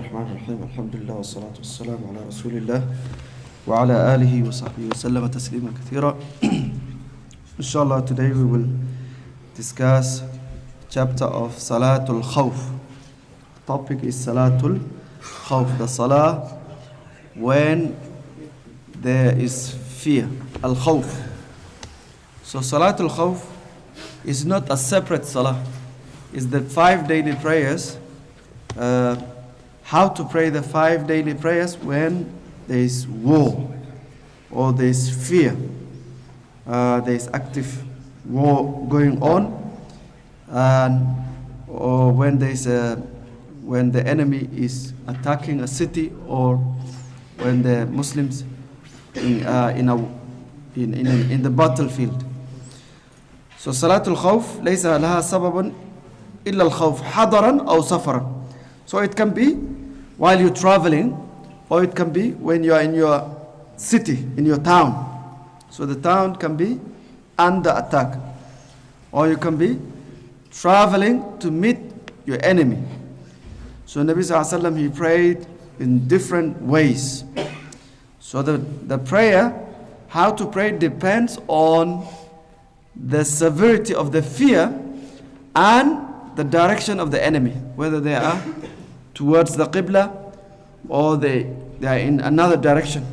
الرحمن الرحيم الحمد لله والصلاة والسلام على رسول الله وعلى آله وصحبه وسلم تسليما كثيرا. Inshallah, today we will discuss chapter of Salatu'l-Khauf. Topic is Salatu'l-Khauf, the salah when there is fear, al-Khauf. So Salatu'l-Khauf is not a separate salah. It's the 5 daily prayers. How to pray the 5 daily prayers when there is war or there is fear. There is active war going on, or when there is when the enemy is attacking a city, or when the Muslims in the battlefield. So Salatu'l-Khauf ليس لها سبب إلا الخوف حضرا أو سفرا. So it can be while you're traveling, or it can be when you are in your city, in your town. So the town can be under attack, or you can be traveling to meet your enemy. So Nabi Sallallahu Alaihi Wasallam, he prayed in different ways. So the prayer, how to pray, depends on the severity of the fear and the direction of the enemy, whether they are towards the Qibla or they are in another direction,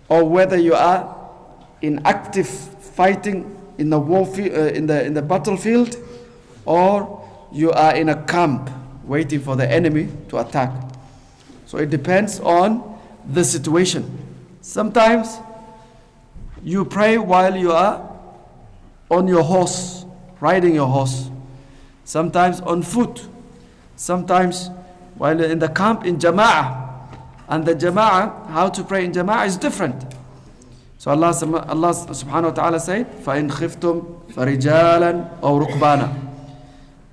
or whether you are in active fighting in the in the battlefield, or you are in a camp waiting for the enemy to attack. So it depends on the situation. Sometimes you pray while you are on your horse, riding your horse. Sometimes on foot. Sometimes while in the camp in Jama'ah. And the Jama'ah, how to pray in Jama'ah is different. So Allah subhanahu wa ta'ala said, فَإِنْ خِفْتُمْ فَرِجَالًا أَوْ رُكْبَانًا.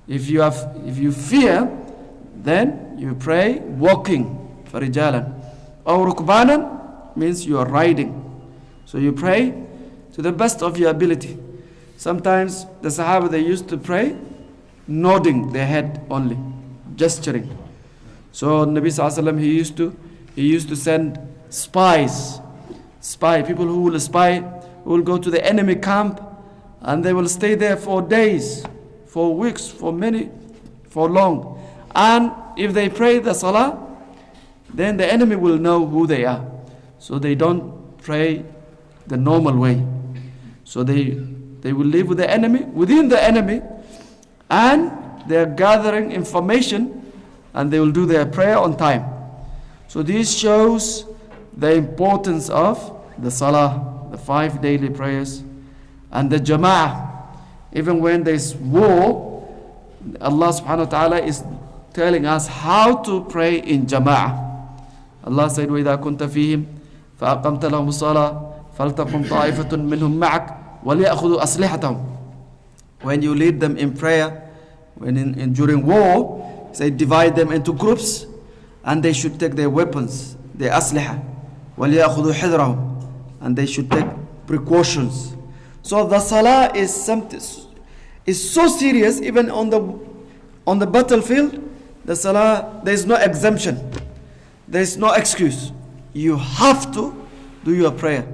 If you fear, then you pray walking, فَرِجَالًا. أَوْ رُكْبَانًا means you are riding. So you pray to the best of your ability. Sometimes the Sahaba, they used to pray nodding their head only, gesturing. So Nabi Sallallahu Alaihi Wasallam, he used to send spies, people who will spy, who will go to the enemy camp, and they will stay there for days, for weeks, for long. And if they pray the salah, then the enemy will know who they are. So they don't pray the normal way. So they will live with the enemy, within the enemy, and they are gathering information, and they will do their prayer on time. So this shows the importance of the salah, the 5 daily prayers, and the jama'ah. Even when there is war, Allah subhanahu wa ta'ala is telling us how to pray in jama'ah. Allah said, وَإِذَا كُنْتَ فِيهِمْ فَأَقَمْتَ لَهُمُ الصَّلَاةَ فَلْتَقُمْ طَائِفَةٌ مِّنْهُمْ مَعَكَ وَلْيَأْخُذُوا أَسْلِحَتَهُمْ. When you lead them in prayer, when during war, say divide them into groups, and they should take their weapons, their asliha, وَلْيَأْخُذُوا حِذْرَهُمْ, and they should take precautions. So the salah is so serious. Even on the battlefield, the salah, there is no exemption, there is no excuse. You have to do your prayer.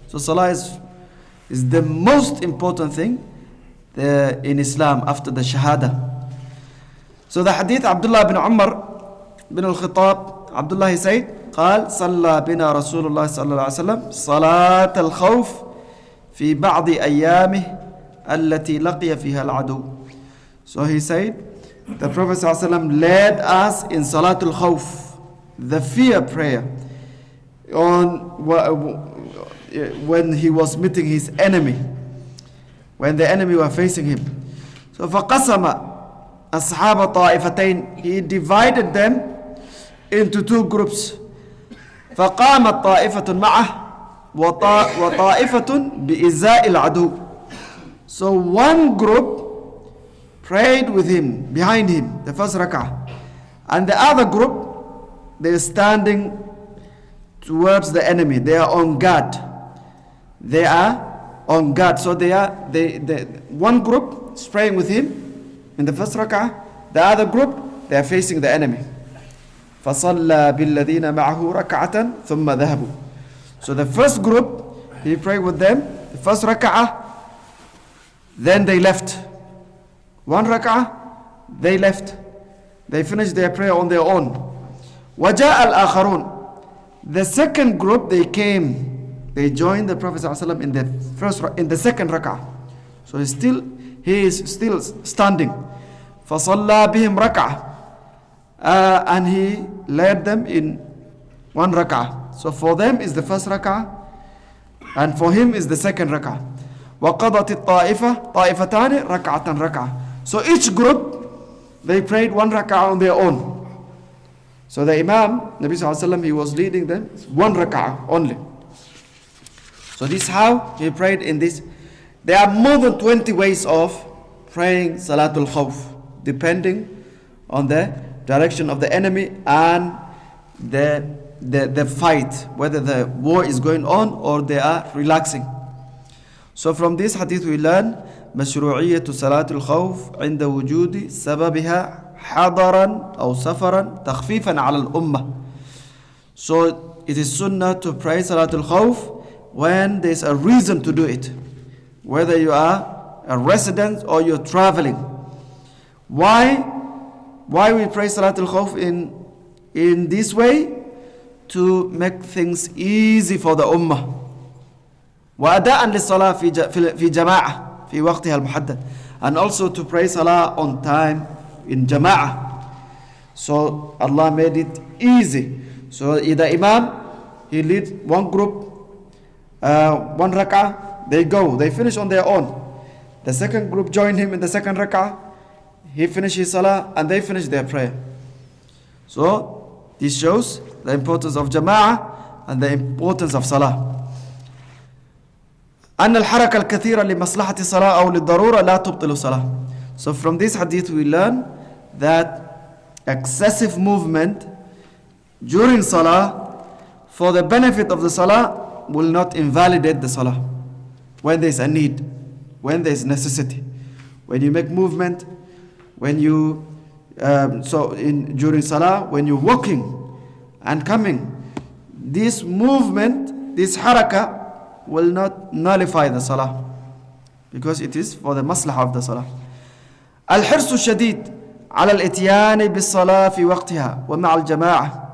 So salah is the most important thing in Islam after the shahada. So the hadith, Abdullah bin Umar bin al-Khattab, Abdullah, he said, قال صلى بنا رسول الله صلى الله عليه وسلم صلاة الخوف في بعض أيامه التي لقي فيها العدو. So he said, the Prophet صلى الله عليه وسلم led us in Salatu'l-Khauf, the fear prayer, when he was meeting his enemy, when the enemy were facing him. So فقسم أصحاب طائفتين, he divided them into 2 groups. فقامت طائفة معه وطائفة بإزاء العدو. So one group prayed with him, behind him, the first rak'ah, and the other group, they are standing towards the enemy. They are on guard. So one group is praying with him in the first rak'ah, the other group, they are facing the enemy. فصلى بالذين معه ركعة ثم ذهبوا. So the first group, he prayed with them, the first rak'ah, then they left. One rak'ah, they left. They finished their prayer on their own. وَجَاءَ الْآخَرُونَ. The second group, they came, they joined the Prophet ﷺ in the second rak'ah. So he is still standing. فَصَلَّى بِهِمْ رَكْعَةً. And he led them in one rak'ah. So for them is the first rak'ah, and for him is the second rak'ah. وَقَضَتِ الطَّائِفَةِ طَائِفَتَانِ رَكْعَةً رَكْعَةً. So each group, they prayed one rak'ah on their own. So the Imam, Nabi Sallallahu Alaihi Wasallam, he was leading them one rak'ah only. So this is how he prayed in this. There are more than 20 ways of praying Salatu'l-Khauf, depending on the direction of the enemy and the fight, whether the war is going on or they are relaxing. So from this hadith we learn مشروعية صلاة الخوف عند وجود سببها حضرا أو سفرا تخفيفا على الأمة. So it is sunnah to pray Salatu'l-Khauf when there is a reason to do it, whether you are a resident or you're traveling. Why we pray Salatu'l-Khauf in this way? To make things easy for the ummah. وأداء للصلاة في جماعة في وقتها المحدد. And also to pray salah on time in jama'ah. So Allah made it easy. So the Imam, he leads one group, one rak'ah, they finish on their own. The second group join him in the second rak'ah, he finishes salah and they finish their prayer. So this shows the importance of jama'ah and the importance of salah. أن الحركة الكثيرة لمصلحة الصلاة أو للضرورة لا تبطل الصلاة. So from this hadith we learn that excessive movement during salah for the benefit of the salah will not invalidate the salah. When there is a need, when there is necessity, when you make movement, when you during salah, when you're walking and coming, this movement, this harakah will not nullify the salah because it is for the maslahah of the salah. الحرص الشديد على الاتيان بالصلاة في وقتها ومع الجماعة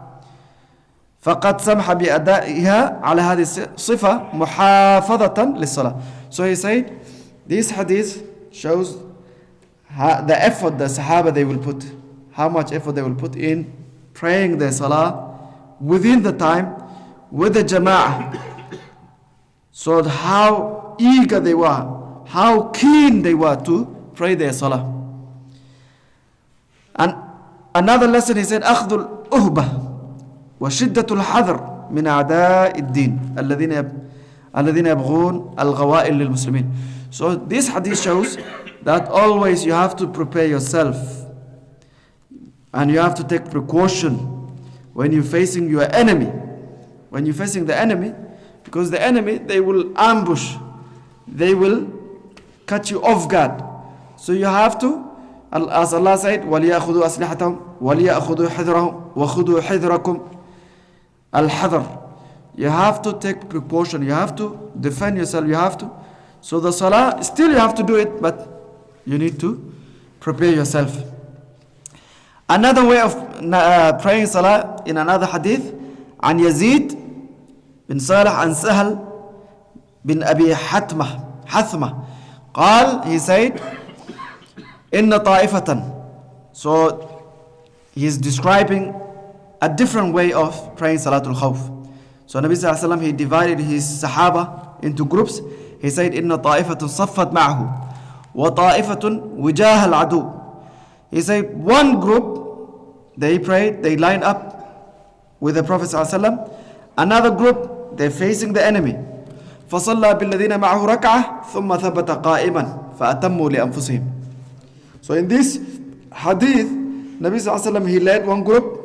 فقد سمح بأدائها على هذه الصفة محافظة للصلاة. So he said this hadith shows the effort the Sahaba they will put, how much effort they will put in praying their salah within the time with the jama'ah. So how eager they were, how keen they were to pray their salah. And another lesson he said أخذ الأهبة وشدة الحذر من أعداء الدين الذين يبغون الغوائل للمسلمين. So this hadith shows that always you have to prepare yourself and you have to take precaution when you're facing your enemy. When you're facing the enemy, because the enemy, they will ambush, they will cut you off guard. So you have to, as Allah said, وَلْيَأْخُذُوا أَسْلِحَتَهُمْ وَلْيَأْخُذُوا حِذْرَهُمْ وَخُذُوا حِذْرَكُمْ الْحَذْرِ. You have to take precaution, you have to defend yourself, you have to. So the salah, still you have to do it, but you need to prepare yourself. Another way of praying salah in another hadith, عن يزيد بن صالح عن سهل بن أبي حثمة قال, he said, إن طائفة. So he is describing a different way of praying Salatu'l-Khauf. So Nabi Sallallahu Alaihi Wasallam, he divided his Sahaba into groups. He said, إن طائفة صفت معه وطائفة وجاه العدو. He said, one group, they prayed, they lined up with the Prophet Sallallahu Alaihi Wasallam. Another group, they're facing the enemy. فصلى بالذين معه ركعة ثم ثبت قائما فأتموا لأنفسهم. So in this hadith, Nabi Sallallahu Alaihi Wasallam, he led one group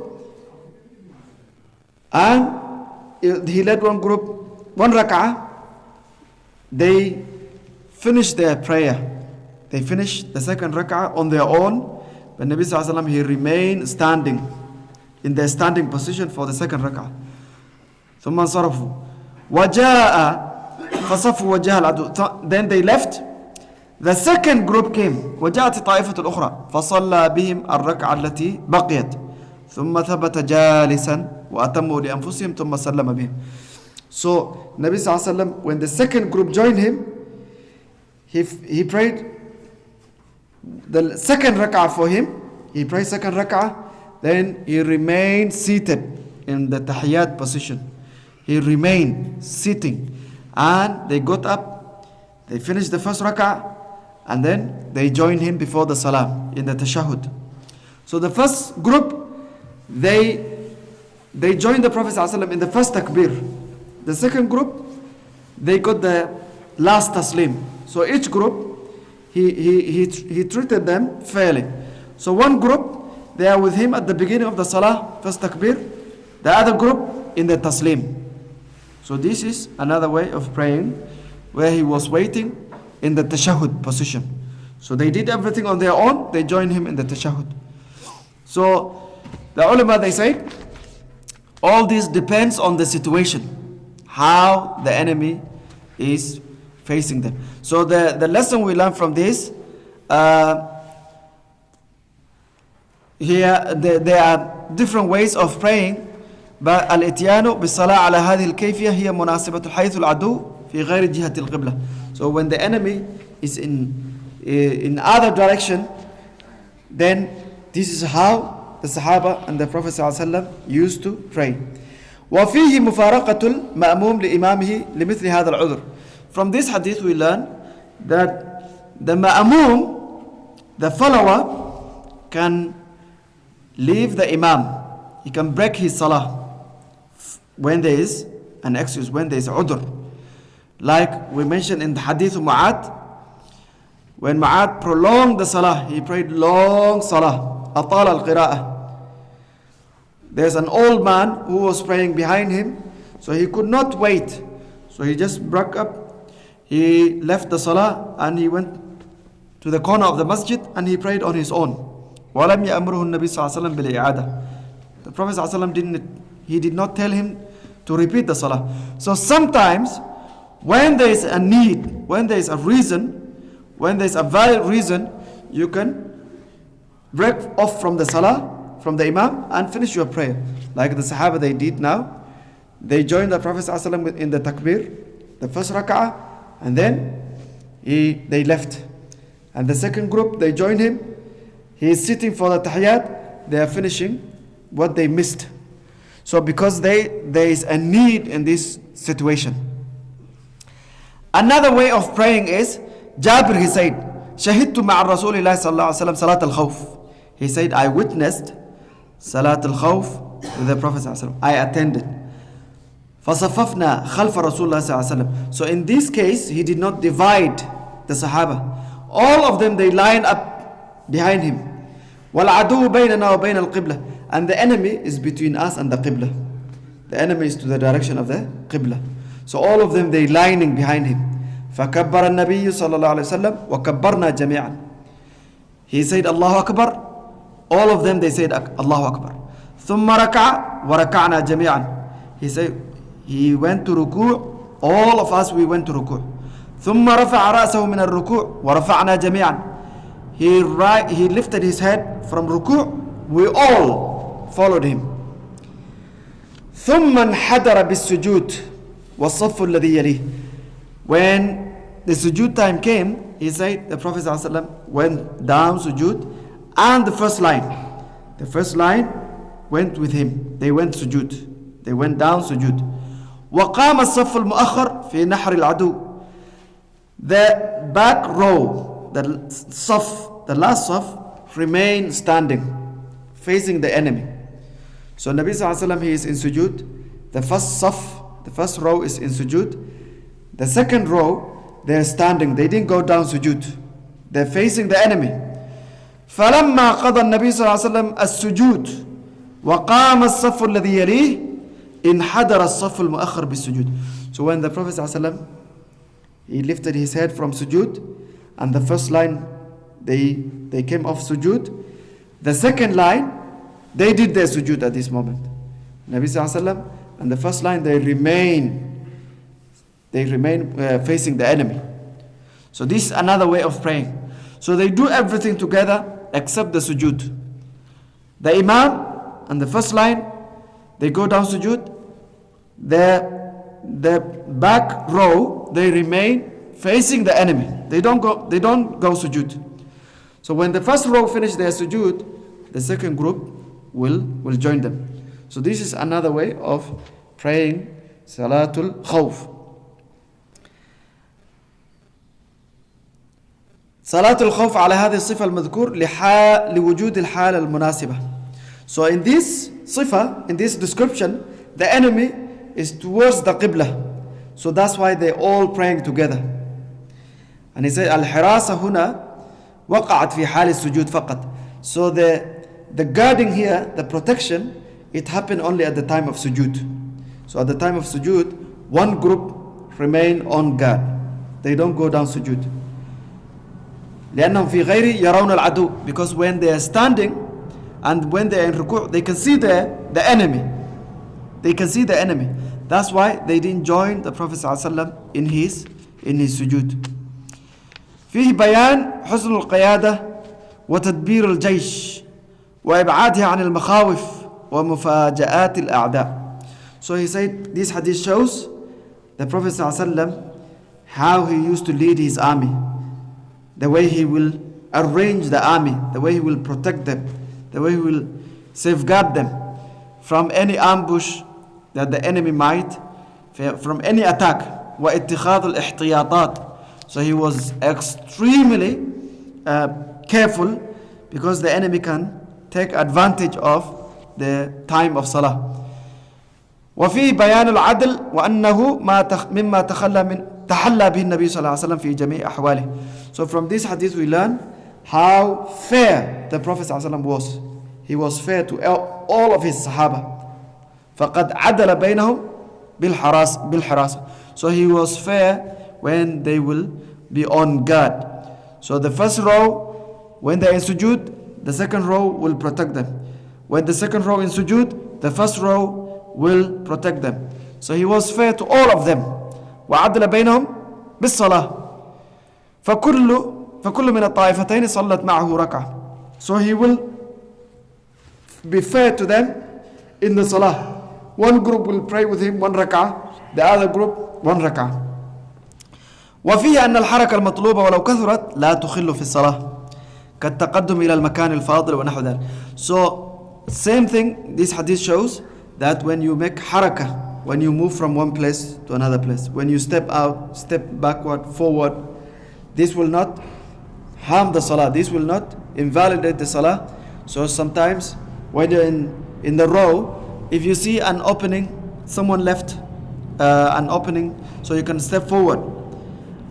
and he led one group, one rak'ah. They finished their prayer. They finished the second rak'ah on their own. But Nabi Sallallahu Alaihi Wasallam, he remained standing in their standing position for the second rak'ah. ثم انصرفوا وجاء فصفوا وجه العدو. Then they left. The second group came. وجاءت الطائفة الأخرى فصلى بهم الركعة التي بقيت ثم ثبت جالسا وأتموا لأنفسهم ثم سلم بهم. So Nabi Sallallahu Alaihi Wasallam, when the second group joined him, he prayed the second rak'ah for him. He prayed second rak'ah. Then he remained seated in the tahiyyat position. He remained sitting, and they got up. They finished the first rak'ah, and then they joined him before the salam in the tashahhud. So the first group, they joined the Prophet ﷺ in the first takbir. The second group, they got the last taslim. So each group, he treated them fairly. So one group, they are with him at the beginning of the salah, first takbir. The other group in the taslim. So this is another way of praying, where he was waiting in the tashahhud position. So they did everything on their own. They joined him in the tashahhud. So the ulama, they say, all this depends on the situation, how the enemy is facing them. So the lesson we learn from this, here there are different ways of praying. but الاتيان بالصلاة على هذه الكيفية هي مناسبة حيث العدو في غير جهة القبلة. So when the enemy is in other direction, then this is how the Sahaba and the Prophet ﷺ used to pray. وفيه مفارقة المأموم لإمامه لمثل هذا العذر. From this hadith we learn that the ma'amum, the follower, can leave the imam. He can break his salah when there is an excuse, when there is udhr. Like we mentioned in the hadith of Mu'ad, when Mu'ad prolonged the salah, he prayed long salah, atal al-qira'ah. There's an old man who was praying behind him, so he could not wait. So he just broke up, he left the salah and he went to the corner of the masjid and he prayed on his own. وَلَمْ يَأْمُرُهُ النَّبِي صلى الله عليه وسلم بِالْإِعَادَةِ. The Prophet ﷺ did not tell him to repeat the salah. So sometimes when there is a need, when there is a reason, when there is a valid reason, you can break off from the salah, from the imam, and finish your prayer. Like the Sahaba, they did now. They joined the Prophet ﷺ in the takbir, the first rak'ah, and then they left. And the second group, they joined him. He is sitting for the tahiyyat. They are finishing what they missed. So because there is a need in this situation. Another way of praying is, Jabir, he said, شهدت مع الرسول الله صلى الله عليه وسلم صلاة الخوف. He said, I witnessed Salatu'l-Khauf with the Prophet صلى الله عليه وسلم. I attended. فصففنا خلف رسول الله صلى الله عليه وسلم. So in this case, he did not divide the Sahaba. All of them, they lined up behind him. وَالْعَدُوُّ بَيْنَنَا وَبَيْنَ الْقِبْلَةِ. And the enemy is between us and the Qibla. The enemy is to the direction of the Qibla. So all of them, they lining behind him. فَكَبَّرَ النَّبِيُّ صلى الله عليه وسلم وَكَبَّرْنَا جَمِيعًا. He said, Allahu Akbar. All of them, they said, Allahu Akbar. ثُمَّ رَكَعَ وَرَكَعْنَا جَمِيعًا. He said, he went to ruku'. All of us, we went to ruku'. ثُمَّ رَفَعَ رَأْسَهُ مِنَ الرُّكُوعِ وَرَفَعْنَا جَمِيعًا. He lifted his head from ruku'. We all followed him. ثُمَّ انْحَدَرَ بِالسُّجُودِ وَالصَّفُّ الَّذِي يَلِيهِ. When the sujood time came, he said, the Prophet ﷺ went down sujood, and the first line went with him. They went sujood. They went down sujood. وَقَامَ الصَّفُّ الْمُؤَخَّرِ فِي نَحْرِ الْعَدُوِ. The back row, the last saf, remained standing, facing the enemy. So Nabi Sallallahu Alaihi Wasallam, he is in sujood. The first saf, the first row is in sujood. The second row, they are standing. They didn't go down sujood. They're facing the enemy. فَلَمَّا قَضَى النَّبِي صلى الله عليه وسلم السُّجُودِ وَقَامَ الصَّفُّ الَّذِي يَلِيهِ انْحَدَرَ الصَّفُّ الْمُؤَخَّرِ بِالسُّجُودِ. So when the Prophet صلى الله عليه وسلم, he lifted his head from sujood, and the first line, they came off sujood. The second line, they did their sujood at this moment. Nabi sallallahu alaihi wasallam, and the first line, they remain facing the enemy. So this is another way of praying. So they do everything together except the sujood. The imam and the first line, they go down sujood. The back row, they remain facing the enemy. They don't go sujood. So when the first row finish their sujood, the second group will join them. So this is another way of praying Salatu'l-Khauf. Salatu'l-Khauf على هذه الصفة المذكور لوجود الحالة المناسبة. So in this صفة, in this description, the enemy is towards the Qibla. So that's why they're all praying together. And he said, الحراسة هنا وقعت في حال السجود فقط. So the guarding here, the protection, it happened only at the time of sujood. So at the time of sujood, one group remain on guard. They don't go down sujood. لأنهم في غير يرون العدو, because when they are standing and when they are in ruku', they can see the enemy. They can see the enemy. That's why they didn't join the Prophet ﷺ in his sujood. فيه بيان حسن القيادة وتدبير الجيش وإبعادها عن المخاوف ومفاجآت الأعداء. So he said, this hadith shows the Prophet ﷺ, how he used to lead his army, the way he will arrange the army, the way he will protect them, the way he will safeguard them from any ambush that the enemy might, from any attack. وَاتِّخَاذُ الْإِحْتِيَاطَاتِ. So he was extremely careful, because the enemy can take advantage of the time of salah. وفيه بيان العدل وأنه مما تحلى به النبي صلى الله عليه وسلم في جميع أحواله. So from this hadith we learn how fair the Prophet صلى الله عليه وسلم was. He was fair to all of his Sahaba. فقد عدل بينهم بالحراسة. So he was fair when they will be on guard. So the first row, when they are in sujood, the second row will protect them. When the second row in sujood, the first row will protect them. So he was fair to all of them. وعدل بينهم بالصلاة. فكل من الطائفتين صلت معه ركعة. So he will be fair to them in the salah. One group will pray with him 1 rak'ah, the other group 1 rak'ah. وفيه أن الحركة المطلوبة ولو كثرت لا تخل في الصلاة كالتقدم إلى المكان الفاضل ونحو ذلك. So same thing, this hadith shows that when you make harakah, when you move from one place to another place, when you step out, step backward, forward, this will not harm the salah, this will not invalidate the salah. So sometimes when you're in the row, if you see an opening, someone left an opening, so you can step forward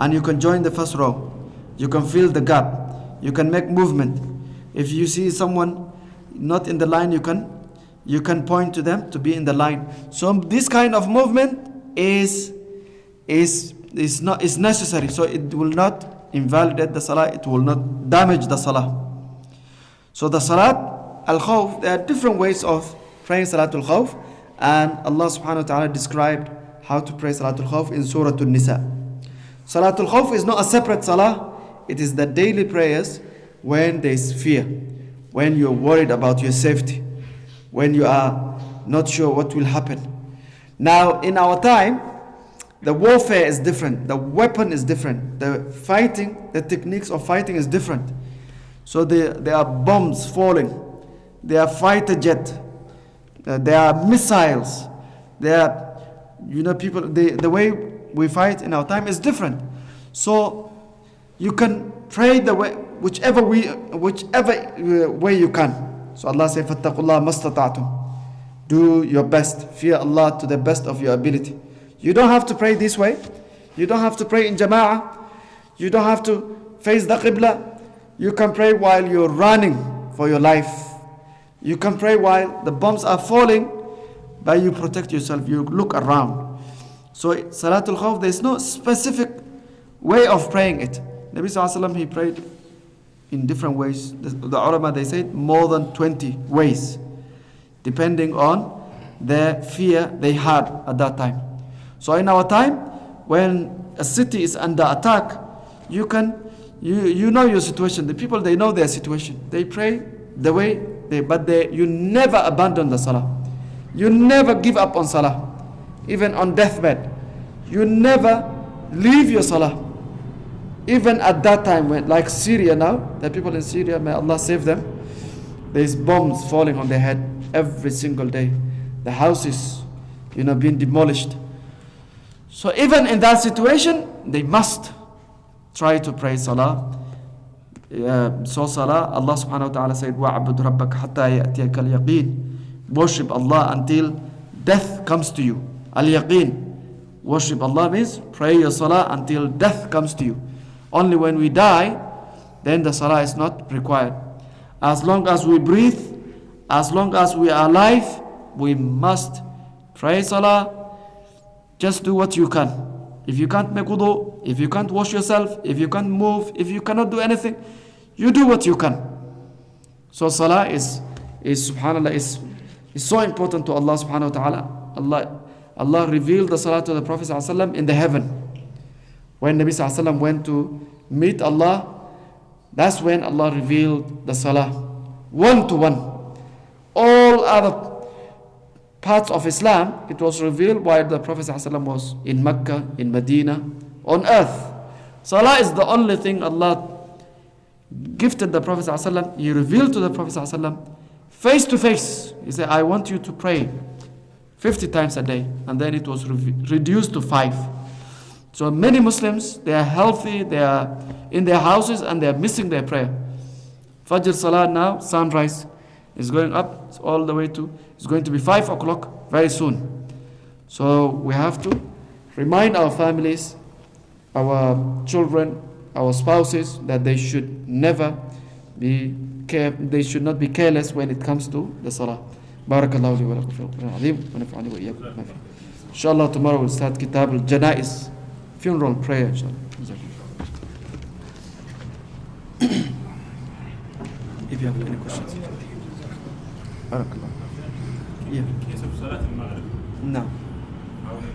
and you can join the first row. You can fill the gap. You can make movement. If you see someone not in the line, you can point to them to be in the line. So this kind of movement is necessary. So it will not invalidate the salah. It will not damage the salah. So the Salat-Al-Khauf, there are different ways of praying Salatul-Khauf, and Allah subhanahu wa ta'ala described how to pray Salatul-Khauf in Surah An-Nisa. Salatul-Khauf is not a separate salah. It is the daily prayers when there is fear, when you are worried about your safety, when you are not sure what will happen. Now in our time, the warfare is different, the weapon is different, the techniques of fighting is different. So there are bombs falling, there are fighter jets, there are missiles, there are, people, the way we fight in our time is different. So you can pray the way, whichever way you can. So Allah says, فَاتَّقُوا اللَّهَ مَا اسْتَطَعْتُمْ. Do your best, fear Allah to the best of your ability. You don't have to pray this way. You don't have to pray in jama'ah. You don't have to face the qibla. You can pray while you're running for your life. You can pray while the bombs are falling, but you protect yourself, you look around. So Salatul-Khauf, there is no specific way of praying it. Nabi Sallallahu Alaihi Wasallam, he prayed in different ways. The ulama, they said more than 20 ways. depending on the fear they had at that time. So in our time, when a city is under attack, you know your situation. The people, they know their situation. They pray the way you never abandon the salah. You never give up on salah. Even on deathbed, you never leave your salah. Even at that time, when, like Syria now, the people in Syria, may Allah save them, there's bombs falling on their head every single day. The houses, being demolished. So even in that situation, they must try to pray salah. So salah, Allah subhanahu wa ta'ala said, وَعْبُدْ رَبَّكَ حَتَّى يَأْتِيَكَ الْيَقِينَ. Worship Allah until death comes to you. Al-Yaqeen. Worship Allah means pray your salah until death comes to you. Only when we die, then the salah is not required. As long as we breathe, as long as we are alive, we must pray salah. Just do what you can. If you can't make wudu, if you can't wash yourself, if you can't move, if you cannot do anything, you do what you can. So salah is subhanallah, is so important to Allah subhanahu wa ta'ala. Allah revealed the salah to the Prophet ﷺ in the heaven. When Nabi ﷺ went to meet Allah, that's when Allah revealed the salah one to one. All other parts of Islam, it was revealed while the Prophet ﷺ was in Mecca, in Medina, on earth. Salah is the only thing Allah gifted the Prophet ﷺ. He revealed to the Prophet ﷺ face to face. He said, I want you to pray 50 times a day. And then it was reduced to 5. So many Muslims, they are healthy, they are in their houses and they are missing their prayer. Fajr Salah now, sunrise is going up, it's all the way to, it's going to be 5 o'clock very soon. So we have to remind our families, our children, our spouses, that they should never be they should not be careless when it comes to the salah. Barakallahu li wa lakum fil Qur'an al-azim wa nafa'ani wa iyyakum bima fihi. Inshallah tomorrow we'll start Kitab al-Janaiz, funeral prayer, inshallah. If you have any questions. Barakallah. Yeah. In case of Salat al-Maghrib. No. How many